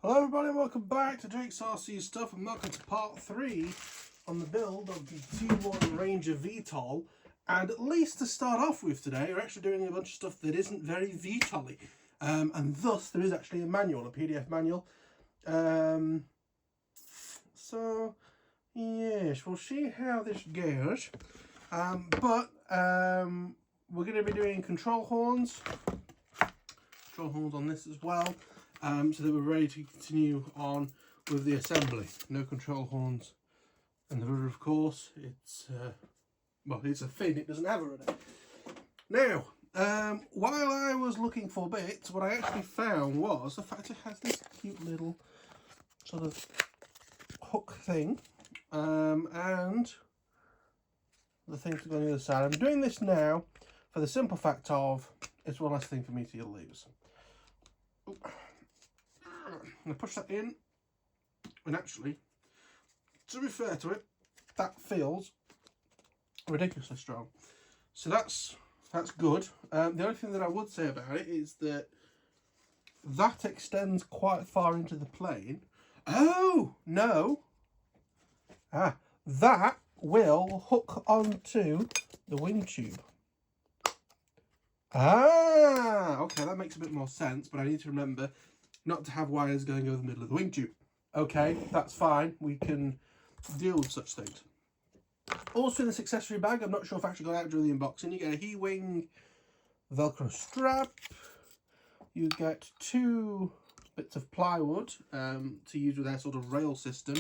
Hello everybody and welcome back to Drake's RC Stuff and welcome to part 3 on the build of the T1 Ranger VTOL. And at least to start off with today, we're actually doing a bunch of stuff that isn't very VTOL-y. And thus there is actually a manual, a PDF manual. So yes, we'll see how this goes. But we're going to be doing control horns on this as well. So that we're ready to continue on with the assembly. No control horns and the rudder, of course. It's well, it's a fin, it doesn't have a rudder. Now, while I was looking for bits, what I actually found was the fact it has this cute little sort of hook thing, and the thing to go on the other side. I'm doing this now for the simple fact of it's one less thing for me to lose. Ooh. I'm going to push that in, and actually, to be fair to it, that feels ridiculously strong. So that's good. The only thing that I would say about it is that that extends quite far into the plane. Oh, no. That will hook onto the wing tube. Okay, that makes a bit more sense, but I need to remember not to have wires going over the middle of the wing tube. Okay, that's fine. We can deal with such things. Also in this accessory bag, I'm not sure if I actually got out during the unboxing, you get a Heewing Velcro strap. You get 2 bits of plywood to use with their sort of rail system.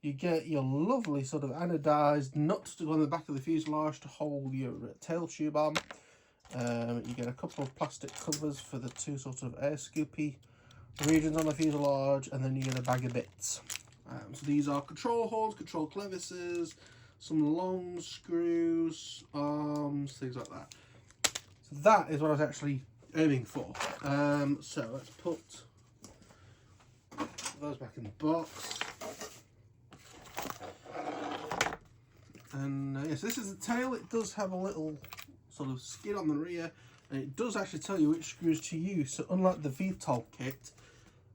You get your lovely sort of anodized nut to go on the back of the fuselage to hold your tail tube on. You get a couple of plastic covers for the 2 sort of air scoopy regions on the fuselage, and then you get a bag of bits. So these are control horns, control clevises, some long screws, arms, things like that. So that is what I was actually aiming for. So let's put those back in the box. And yes, this is the tail. It does have a little sort of skid on the rear, and it does actually tell you which screws to use. So unlike the VTOL kit,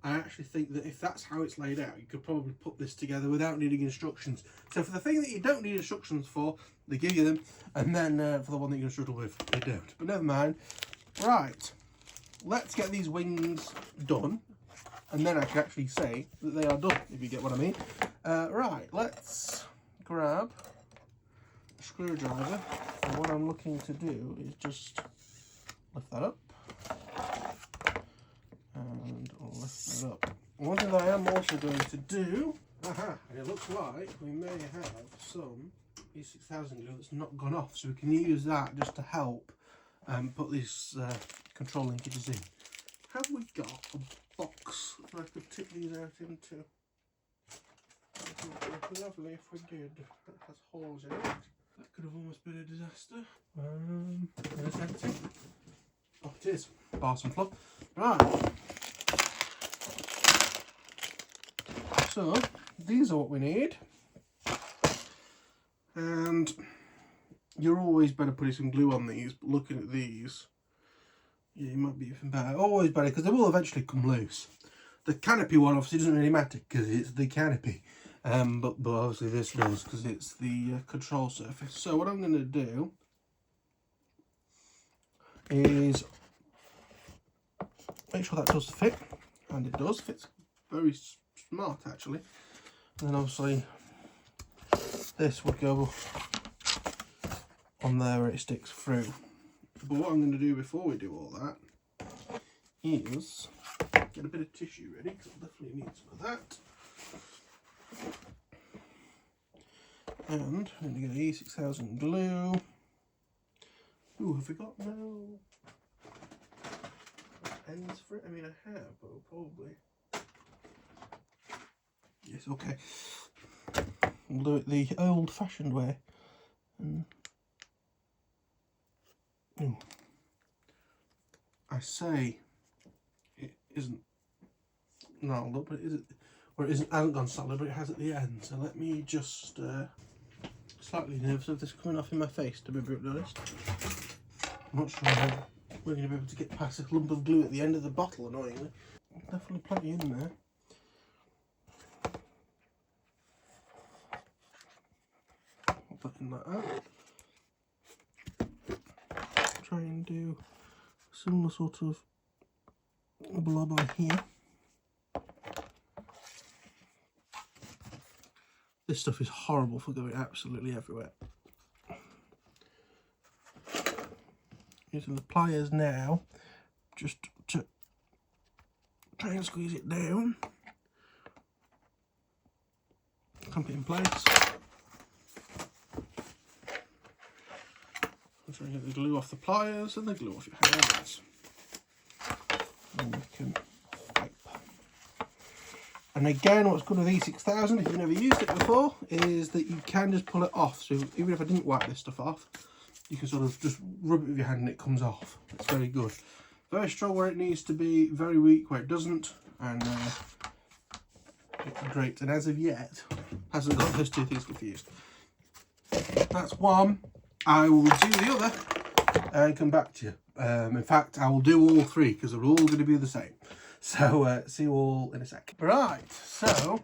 I actually think that if that's how it's laid out, you could probably put this together without needing instructions. So for the thing that you don't need instructions for, they give you them, and then for the one that you're going to struggle with, they don't. But never mind. Right, let's get these wings done, and then I can actually say that they are done, if you get what I mean. Right, let's grab a screwdriver, and what I'm looking to do is just lift that up. And I'll lift that up. One thing that I am also going to do, it looks like we may have some E6000 glue that's not gone off, so we can use that just to help put these control linkages in. Have we got a box that I could tip these out into? It would be lovely if we did. That has holes in it. That could have almost been a disaster. It's empty. Oh, it is. Bar some fluff. Right. So, these are what we need. And you're always better putting some glue on these, but looking at these, yeah, you might be even better. Always better, because they will eventually come loose. The canopy one obviously doesn't really matter, because it's the canopy. But obviously this does, because it's the control surface. So what I'm going to do is make sure that does fit, and it does. Fits very smart actually. And then obviously this would go on there where it sticks through. But what I'm going to do before we do all that is get a bit of tissue ready, because I'll definitely need some of that. And I'm going to get E6000 glue. Ooh, have we got no ends for it? I mean, I have, but probably. Yes, okay. We'll do it the old-fashioned way. Ooh. I say it isn't gnarled up, but it isn't, or it isn't, hasn't gone solid, but it has at the end. So let me just slightly nervous of this coming off in my face, to be brutally honest. I'm not sure how we're going to be able to get past this lump of glue at the end of the bottle, annoyingly. Definitely plenty in there. that in like that. Try and do a similar sort of blob on here. This stuff is horrible for going absolutely everywhere. Using the pliers now, just to try and squeeze it down. Clamp it in place. I'm trying to get the glue off the pliers and the glue off your hands. And we can wipe. And again, what's good with E6000, if you've never used it before, is that you can just pull it off. So even if I didn't wipe this stuff off, you can sort of just rub it with your hand and it comes off. It's very good. Very strong where it needs to be, very weak where it doesn't, and it's great. And as of yet, hasn't got those two things confused. That's one. I will do the other and come back to you. In fact, I will do all three because they're all going to be the same. So see you all in a sec. Right, so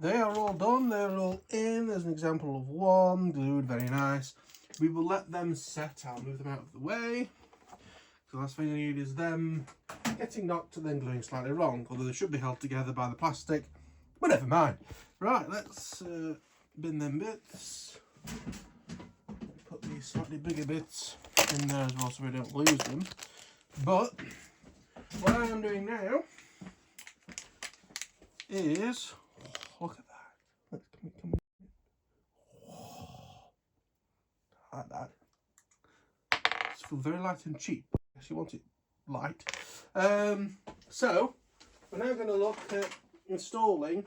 they are all done. They're all in. There's an example of one glued, very nice. We will let them set. I'll move them out of the way. So the last thing I need is them getting knocked and then gluing slightly wrong, although they should be held together by the plastic. But never mind. Right, let's bin them bits. Put these slightly bigger bits in there as well so we don't lose them. But what I am doing now is, look at that. Let's come in. Like that. It's feel very light and cheap. I guess you want it light. So we're now going to look at installing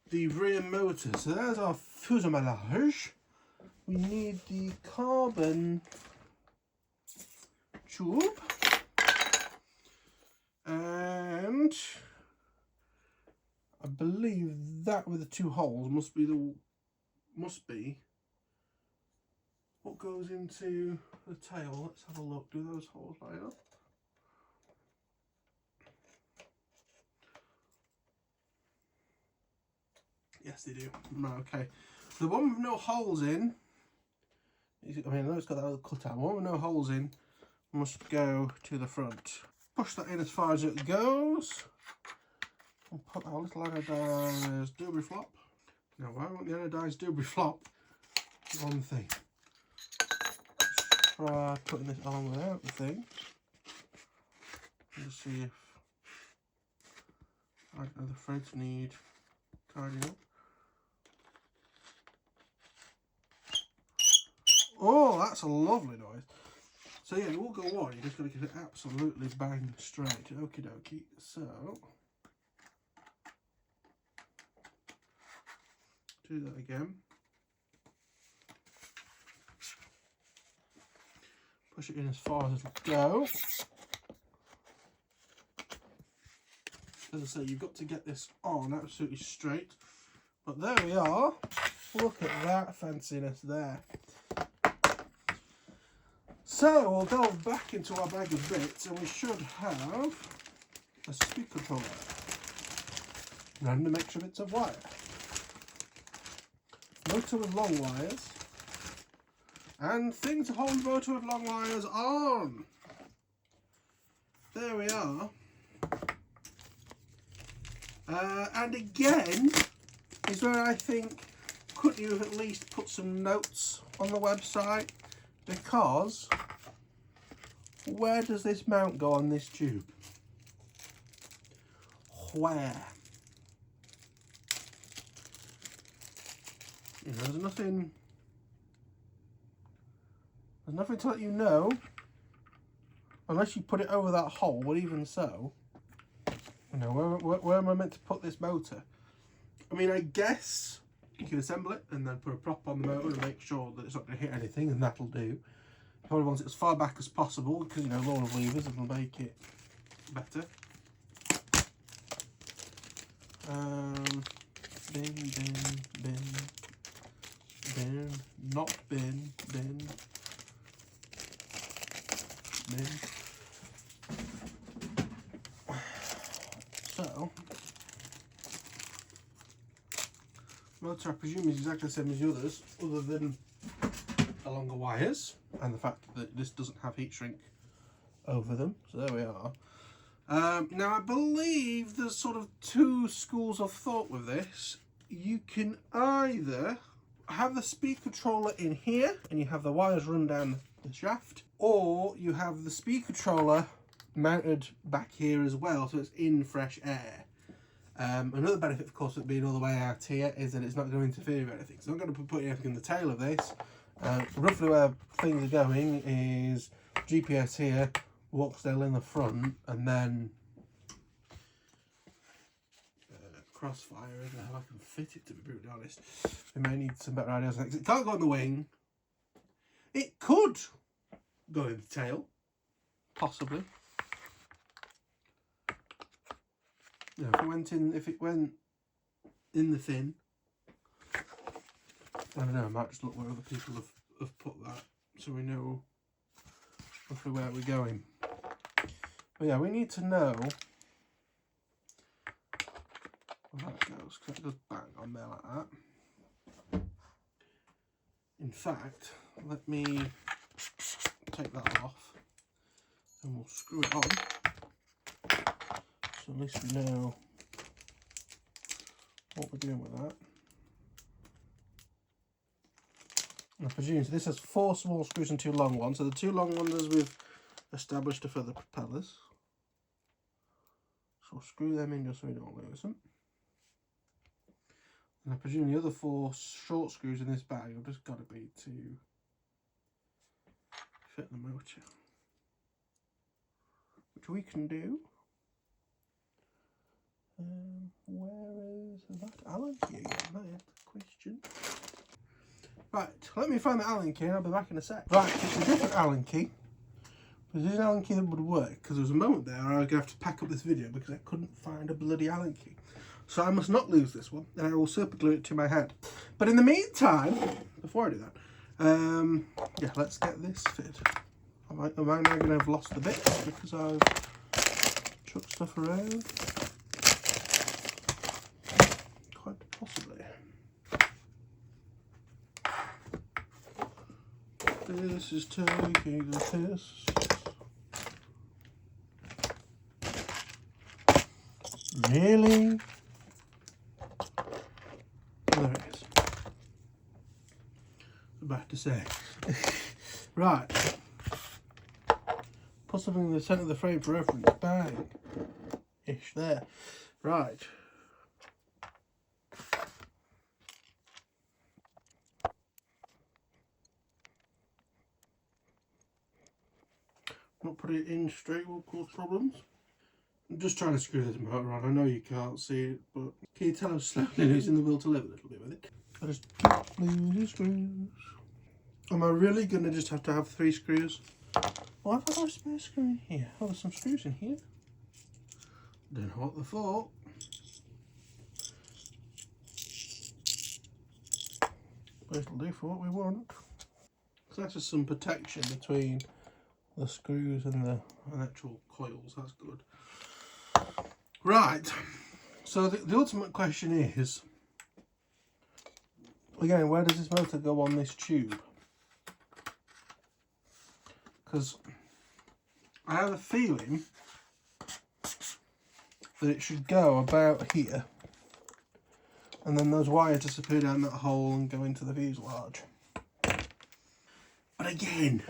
the rear motor. So there's our fuselage. We need the carbon tube, and I believe that with the two holes must be what goes into the tail. Let's have a look. Do those holes line up? Yes, they do. Okay. The one with no holes in, I mean, I know it's got that little cutout. The one with no holes in must go to the front. Push that in as far as it goes. And put our little anodized doobie flop. Now, why won't the anodized doobie flop? One thing. Try putting this on without the thing. Just see if I don't know, the threads need tidying up. Oh, that's a lovely noise. So yeah, it will go on. You just got to get it absolutely bang straight. Okie dokie. So do that again. Push it in as far as it'll go. As I say, you've got to get this on absolutely straight. But there we are. Look at that fanciness there. So we'll delve back into our bag of bits, and we should have a speed controller, random extra bits of wire, motor with long wires, and thing to hold the motor with long wires on. There we are. And again is where I think, couldn't you have at least put some notes on the website? Because where does this mount go on this tube? Where? You know, there's nothing to let you know, unless you put it over that hole. But even so, you know, where am I meant to put this motor? I mean, I guess you can assemble it and then put a prop on the motor and make sure that it's not going to hit anything, and that'll do. Probably want it as far back as possible because, you know, lower of levers will make it better. Bin, not bin, bin. So motor I presume is exactly the same as the others, other than the longer wires and the fact that this doesn't have heat shrink over them. So there we are. Now I believe there's sort of two schools of thought with this. You can either have the speed controller in here and you have the wires run down the shaft, or you have the speed controller mounted back here as well, so it's in fresh air. Another benefit, of course, of being all the way out here is that it's not going to interfere with anything. So I'm going to put anything in the tail of this. Roughly where things are going is GPS here, Walksdale in the front, and then crossfire. I don't know how I can fit it, to be brutally honest. We may need some better ideas. It can't go on the wing. It could go in the tail, possibly. Yeah, if it went in the fin, I don't know, I might just look where other people have put that so we know roughly where we're going. But yeah, we need to know where that goes, because it goes bang on there like that. In fact, let me take that off and we'll screw it on. So at least we know what we're doing with that. And I presume so this has 4 small screws and 2 long ones. So the 2 long ones we've established are for the propellers. So we'll screw them in just so we don't lose them. And I presume the other 4 short screws in this bag have just got to be to fit the motor, which we can do. Where is that Allen key again? That is the question. Right, let me find the Allen key and I'll be back in a sec. Right, it's a different Allen key. But there's an Allen key that would work, because there was a moment there where I was going to have to pack up this video because I couldn't find a bloody Allen key. So I must not lose this one, and I will super glue it to my head. But in the meantime, before I do that, yeah, let's get this fitted. Am I now going to have lost the bits because I've chucked stuff around? Quite possibly. This is taking a piss. Really? There it is. I'm about to say. Right. Put something in the centre of the frame for reference. Bang. Ish there. Right. Not put it in straight will cause problems. I'm just trying to screw this motor on. I know you can't see it, but can you tell how slowly it's in the will to live a little bit with it? I just keep losing screws. Am I really going to just have to have 3 screws? Why have I got a spare screw in here? Oh, there's some screws in here. Don't know what they're for. But it'll do for what we want. So that's just some protection between the screws and the actual coils. That's good. Right, so the ultimate question is, again, where does this motor go on this tube? Because I have a feeling that it should go about here, and then those wires disappear down that hole and go into the fuselage. But again,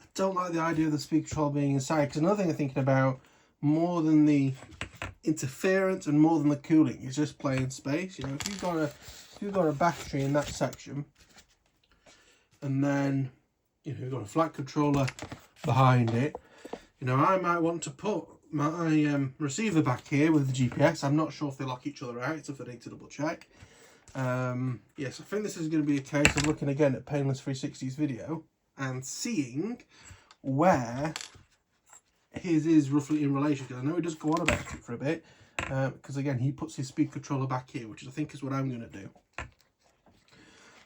I don't like the idea of the speed control being inside, because another thing I'm thinking about, more than the interference and more than the cooling, is just playing space. You know, if you've got a battery in that section, and then you've got a flat controller behind it, I might want to put my receiver back here with the GPS. I'm not sure if they lock each other out, so I need to double check. Yes, I think this is going to be a case of looking again at Painless 360's video and seeing where his is roughly in relation, because I know he does go on about it for a bit, because again he puts his speed controller back here, which I think is what I'm going to do.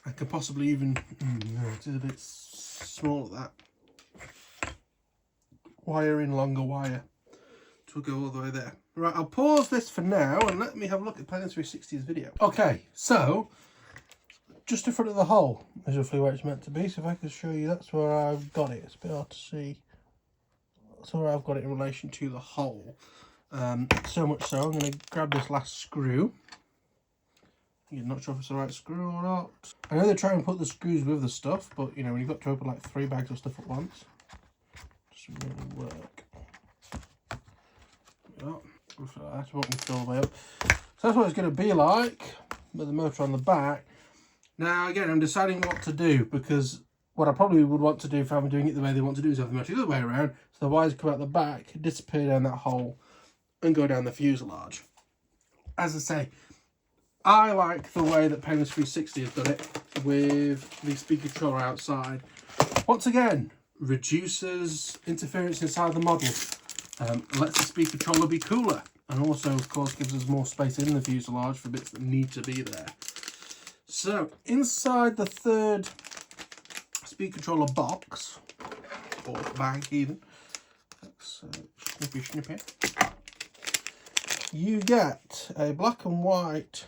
I could possibly even, no, it is a bit small, that wire in, longer wire to go all the way there. Right, I'll pause this for now and let me have a look at Painless 360's video. Okay, so just in front of the hole is roughly where it's meant to be. So if I could show you, that's where I've got it. It's a bit hard to see. That's where I've got it in relation to the hole. So much so, I'm going to grab this last screw. You're not sure if it's the right screw or not. I know they try and put the screws with the stuff, but you know, when you've got to open like 3 bags of stuff at once, it doesn't really work. That won't be all the way up. So that's what it's going to be like with the motor on the back. Now again, I'm deciding what to do, because what I probably would want to do if I'm doing it the way they want to do is have the motor the other way around, so the wires come out the back, disappear down that hole and go down the fuselage. As I say, I like the way that Painless 360 has done it with the speaker controller outside. Once again, reduces interference inside the model, lets the speaker controller be cooler, and also of course gives us more space in the fuselage for bits that need to be there. So inside the third speaker controller box, or bag even, that's snippy, you get a black and white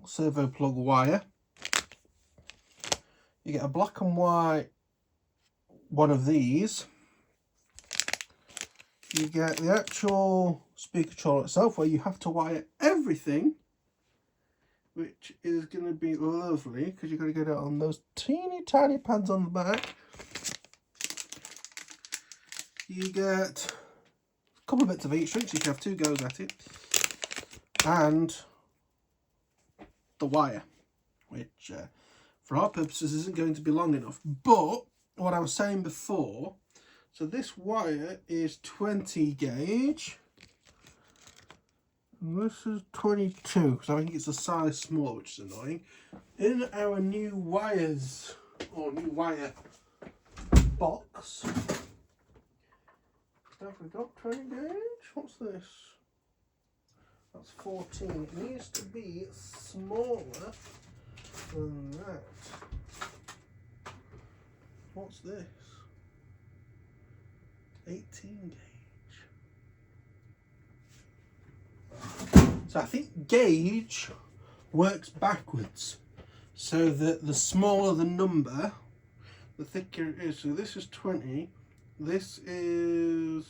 servo plug wire. You get a black and white one of these. You get the actual speaker controller itself, where you have to wire everything, which is going to be lovely because you've got to get it on those teeny tiny pads on the back. You get a couple of bits of heat shrink, so you can have 2 goes at it, and the wire, which for our purposes isn't going to be long enough. But what I was saying before, so this wire is 20 gauge, and this is 22, because I think it's a size small, which is annoying. In our new wires, or new wire box, have we got 20 gauge? What's this? That's 14. It needs to be smaller than that. What's this? 18 gauge. So I think gauge works backwards, so that the smaller the number, the thicker it is. So this is 20, this is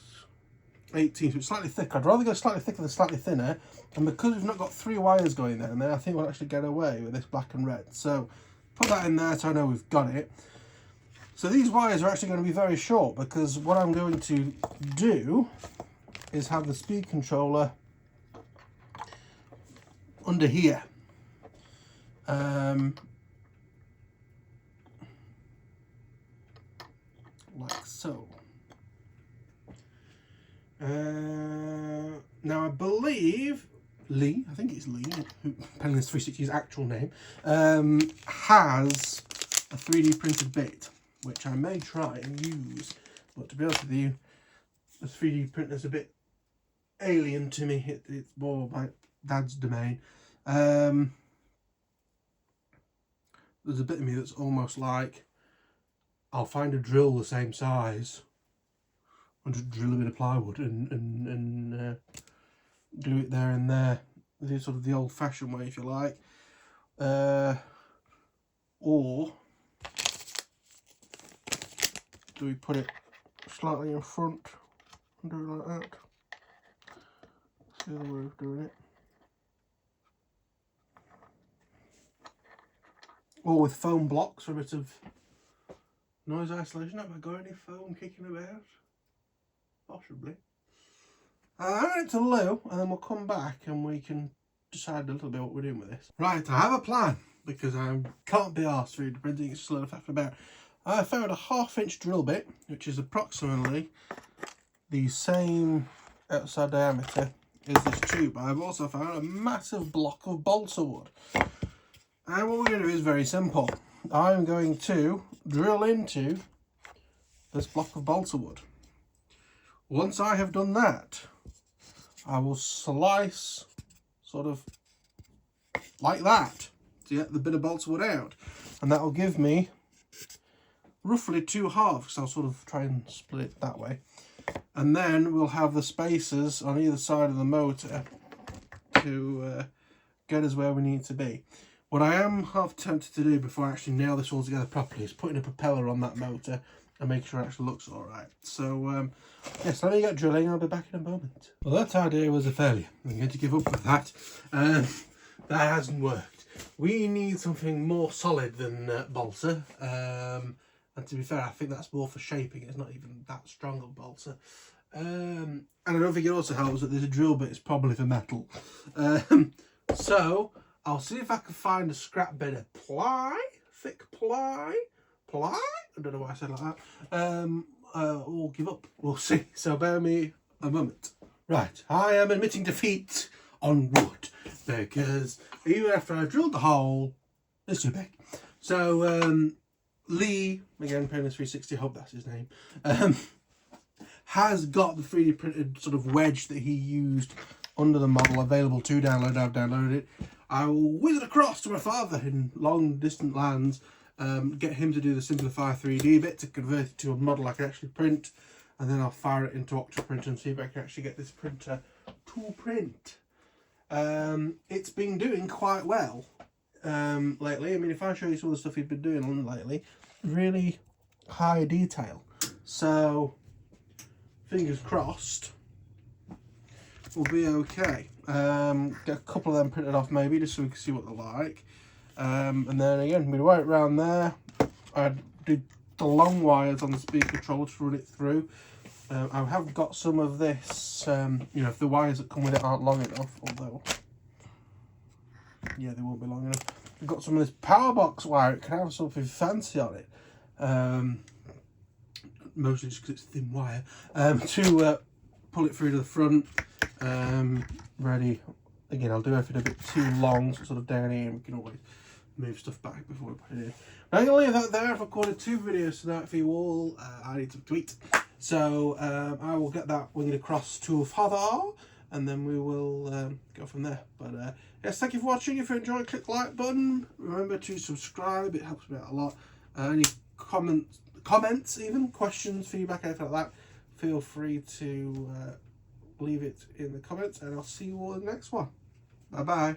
18, so it's slightly thicker. I'd rather go slightly thicker than slightly thinner, and because we've not got 3 wires going there, and then I think we'll actually get away with this black and red. So put that in there so I know we've got it. So these wires are actually going to be very short, because what I'm going to do is have the speed controller under here. Like so. Now I believe Lee, I think it's Lee, Painless 360's actual name, has a 3D printed bit, which I may try and use, but to be honest with you, the 3D printer's a bit alien to me. It's more my dad's domain. There's a bit of me that's almost like, I'll find a drill the same size and just drill a bit of plywood and glue it there and there. This is sort of the old-fashioned way, if you like. Or do we put it slightly in front and do it like that? That's the other way of doing it. Or with foam blocks for a bit of noise isolation. Have I got any foam kicking about? Possibly. I'll add it to Lou, and then we'll come back and we can decide a little bit what we're doing with this. Right, I have a plan, because I can't be arsed through printing. It's just a lot of faff about. I found a 1/2 inch drill bit, which is approximately the same outside diameter as this tube. I've also found a massive block of balsa wood. And what we're going to do is very simple. I'm going to drill into this block of balsa wood. Once I have done that, I will slice sort of like that to get the bit of balsa wood out. And that will give me roughly 2 halves, because I'll sort of try and split it that way. And then we'll have the spacers on either side of the motor to get us where we need to be. What I am half tempted to do before I actually nail this all together properly is putting a propeller on that motor and making sure it actually looks alright. So, yes, let me get drilling. I'll be back in a moment. Well, that idea was a failure. I'm going to give up with that. That hasn't worked. We need something more solid than balsa. And to be fair, I think that's more for shaping. It's not even that strong of balsa. And I don't think it also helps that there's a drill bit. It's probably for metal. So I'll see if I can find a scrap bit of ply, thick ply. I don't know why I said like that. Or give up. We'll see. So bear me a moment. Right, I am admitting defeat on wood because even after I've drilled the hole, it's too big. So Lee, again, Painless 360, I hope that's his name, has got the 3D printed sort of wedge that he used under the model available to download. I've downloaded it. I will whiz it across to my father in long distant lands, get him to do the Simplify 3D bit to convert it to a model I can actually print, and then I'll fire it into Octoprint and see if I can actually get this printer to print. It's been doing quite well lately. I mean, if I show you some of the stuff he's been doing lately, really high detail. So, fingers crossed, we'll be okay. Get a couple of them printed off maybe, just so we can see what they're like. And then again, we wire it around there. I did the long wires on the speed controller to run it through. I have got some of this, you know, if the wires that come with it aren't long enough, although, yeah, they won't be long enough. I've got some of this power box wire, it can have something fancy on it. Mostly just because it's thin wire. To pull it through to the front. Ready. Again, I'll do everything a bit too long, so sort of down here, and we can always move stuff back before we put it in. But I'm going to leave that there. I've recorded 2 videos tonight for you all. I need to tweet. So I will get that winged across to father, and then we will go from there. But yes, thank you for watching. If you enjoyed, click the like button. Remember to subscribe. It helps me out a lot. Any comments, even questions, feedback, anything like that, feel free to leave it in the comments, and I'll see you all in the next one. Bye bye.